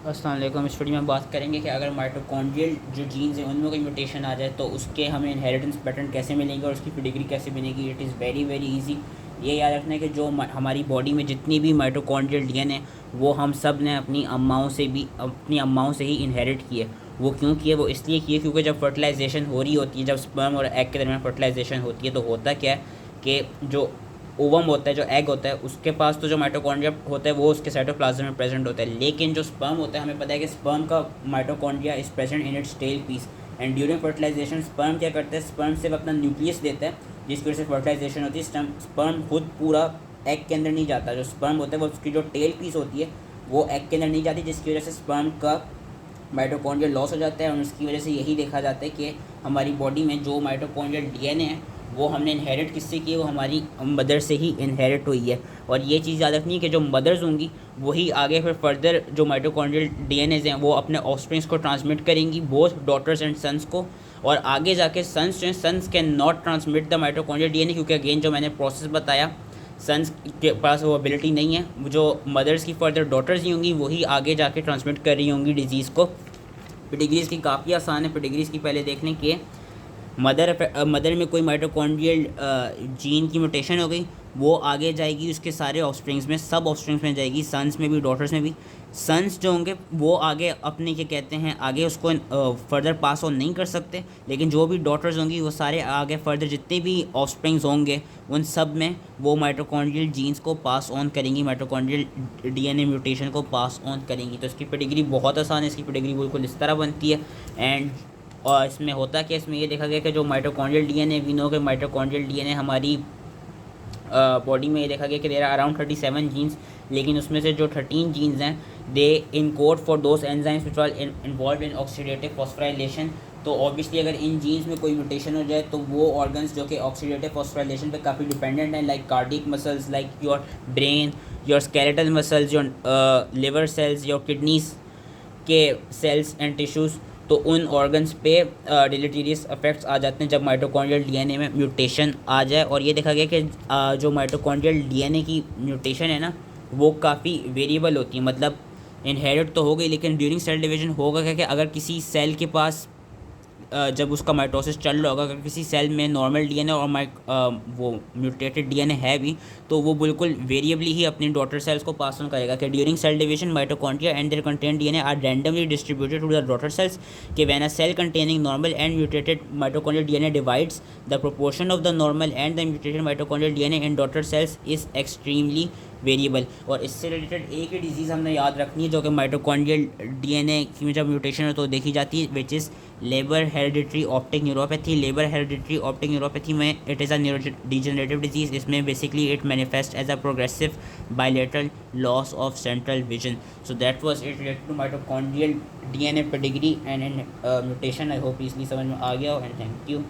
अस्सलाम वालेकुम। इस वीडियो में बात करेंगे कि अगर माइटोकॉन्ड्रियल जो जीन्स हैं उनमें कोई म्यूटेशन आ जाए तो उसके हमें इनहेरिटेंस पैटर्न कैसे मिलेंगे और उसकी पेडिग्री कैसे बनेगी। It is very very easy. ये याद रखना है कि जो हमारी बॉडी में जितनी भी माइटोकॉन्ड्रियल डीएनए वो हम सब ने अपनी अम्माओं से ही इनहेरिट किए। वो क्यों किए? वो इसलिए किए क्योंकि जब फर्टिलाइजेशन हो रही होती है, जब स्पर्म और एग के दरमियान फर्टिलाइजेशन होती है, तो होता क्या है कि जो ओवम होता है, जो एग होता है, उसके पास तो जो माइटोकॉन्ड्रिया होता है वो उसके साइटोप्लाज्म में प्रेजेंट होता है। लेकिन जो स्पर्म होता है, हमें पता है कि स्पर्म का mitochondria is present in its tail piece. And during fertilization sperm क्या करता है? स्पर्म सिर्फ अपना न्यूक्लियस देता है जिसकी वजह से फर्टिलाइजेशन होती है। स्पर्म खुद पूरा एग के अंदर नहीं जाता। जो स्पर्म होता है वो उसकी जो टेल पीस होती है वो एग के अंदर नहीं जाती, जिसकी वजह से स्पर्म का माइटोकॉन्ड्रिया लॉस हो जाता है। और उसकी वजह से यही देखा जाता है कि हमारी बॉडी में जो माइटोकॉन्ड्रियल डीएनए है वो हमने इनहेरिट किससे की है? वो हमारी मदर से ही इनहेरिट हुई है। और ये चीज़ याद रखनी है कि जो मदर्स होंगी वही आगे फिर फर्दर जो माइटोकॉन्ड्रियल डीएनएज हैं वो अपने ऑफस्प्रिंग्स को ट्रांसमिट करेंगी, बोथ डॉटर्स एंड सन्स को। और आगे जाके sons can not transmit the mitochondrial DNA, क्योंकि अगेन जो मैंने प्रोसेस बताया, सन्स के पास वो एबिलिटी नहीं है। जो मदर्स की फर्दर डॉटर्स ही होंगी वही आगे जाके ट्रांसमिट कर रही होंगी डिजीज़ को। पेडिग्रीज़ की काफ़ी आसान है। पेडिग्रीज़ की पहले देख लें कि मदर में कोई माइटोकॉन्ड्रियल जीन की म्यूटेशन हो गई, वो आगे जाएगी उसके सारे ऑफस्प्रिंग्स में, सब ऑफस्प्रिंग्स में जाएगी, सन्स में भी डॉटर्स में भी। सन्स जो होंगे वो आगे अपने क्या कहते हैं, आगे उसको फर्दर पास ऑन नहीं कर सकते। लेकिन जो भी डॉटर्स होंगी वो सारे आगे फर्दर जितने भी ऑफस्प्रिंग्स होंगे उन सब में वो माइटोकॉन्ड्रियल जीन्स को पास ऑन करेंगी, माइटोकॉन्ड्रियल डीएनए म्यूटेशन को पास ऑन करेंगी। तो इसकी पेडिग्री बहुत आसान है। इसकी पेडिग्री बिल्कुल इस तरह बनती है। एंड और इसमें होता क्या, इसमें ये देखा गया कि जो माइटोकॉन्ड्रियल डीएनए, वी नो के माइटोकॉन्ड्रियल डीएनए हमारी बॉडी में ये देखा गया कि देयर आर अराउंड 37 जीन्स। लेकिन उसमें से जो 13 जीन्स हैं they encode for those enzymes which are involved in oxidative phosphorylation. तो ऑब्वियसली अगर इन जीन्स में कोई म्यूटेशन हो जाए तो वो ऑर्गन्स जो कि ऑक्सीडेटिव फॉस्फोराइलेशन पे काफ़ी डिपेंडेंट हैं, like cardiac muscles, like your brain, your skeletal muscles, your liver cells, your kidneys के सेल्स एंड टिश्यूज़, तो उन ऑर्गन्स पे डिलीटीरियस इफेक्ट्स आ जाते हैं जब माइटोकॉन्ड्रियल डीएनए में म्यूटेशन आ जाए। और ये देखा गया कि जो माइटोकॉन्ड्रियल डीएनए की म्यूटेशन है ना, वो काफ़ी वेरिएबल होती है। मतलब इनहेरिट तो हो गई, लेकिन ड्यूरिंग सेल डिवीजन होगा क्या कि अगर किसी सेल के पास जब उसका माइटोसिस चल रहा होगा, अगर किसी सेल में नॉर्मल डीएनए और वो म्यूटेटेड डीएनए है भी, तो वो बिल्कुल वेरिएबली ही अपनी डॉटर सेल्स को पास ऑन करेगा। कि during cell division mitochondria and their content DNA are randomly distributed to the daughter cells. कि when a cell containing normal and mutated mitochondrial DNA divides, the proportion of the normal and the mutated mitochondrial DNA in daughter cells is extremely variable. और इससे related एक ही disease हमने याद रखनी है जो कि माइटोकॉन्ड्रियल डीएनए की जब म्यूटेशन हो तो देखी जाती है, which is Leber hereditary optic neuropathy. Leber hereditary optic neuropathy में it is a neurodegenerative disease. इसमें basically it manifest as a progressive bilateral loss of central vision. So that was it related to mitochondrial DNA pedigree and mutation. I hope easily समझ में आ गया हो, and thank you.